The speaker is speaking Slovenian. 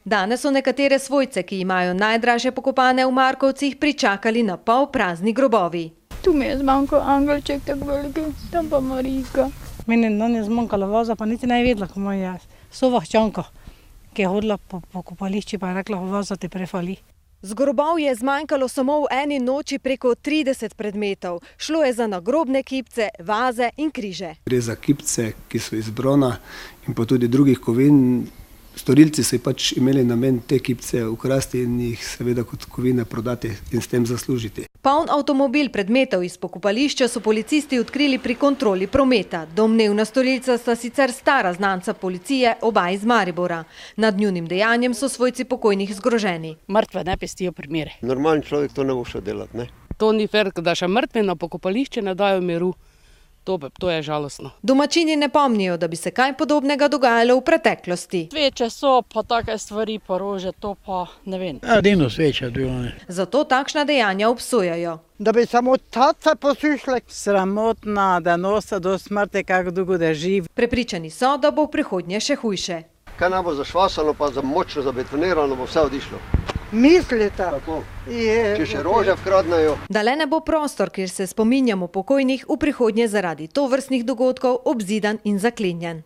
Danes so nekatere svojce, ki imajo najdražje pokopane v Markovcih, pričakali na pol prazni grobovi. Tu mi je zmanjkal angelček tako veliki, tam pa Marijka. Meni je zmanjkalo voza, pa niti ne vedela, ko moja sovahčanka, ki je hodila po pokopališči, pa je rekla, voza te prefali. Z grobov je zmanjkalo samo v eni noči preko 30 predmetov. Šlo je za nagrobne kipce, vaze in križe. Gre za kipce, ki so iz brona in pa tudi drugih kovin. Storilci so pač imeli namen te kipce ukrasti in jih seveda kot kovine prodati in s tem zaslužiti. Poln avtomobil predmetov iz pokopališča so policisti odkrili pri kontroli prometa. Domnevna storilca sta sicer stara znanca policije, oba iz Maribora. Nad njunim dejanjem so svojci pokojnih zgroženi. Mrtve ne pestijo primere. Normalen človek to ne bo šel delati, ne? To ni fer, da še mrtvi na pokopališče ne dajo miru. To je žalostno. Domačini ne pomnijo, da bi se kaj podobnega dogajalo v preteklosti. Sveče so, pa take stvari, pa rože, to pa ne vem. Edino sveče bilo. Zato takšna dejanja obsojajo. Da bi samo tace posušile. Sramotna, da nosa do smrti, kako dolgo da živi. Prepričani so, da bo v prihodnje še hujše. Kaj nam bo zašvasano, pa močno zabetonirano, bo vse odišlo. Mislite? Tako. Če še rože vkradnejo. Da le ne bo prostor, kjer se spominjamo pokojnih, v prihodnje zaradi tovrstnih dogodkov obzidan in zaklenjen.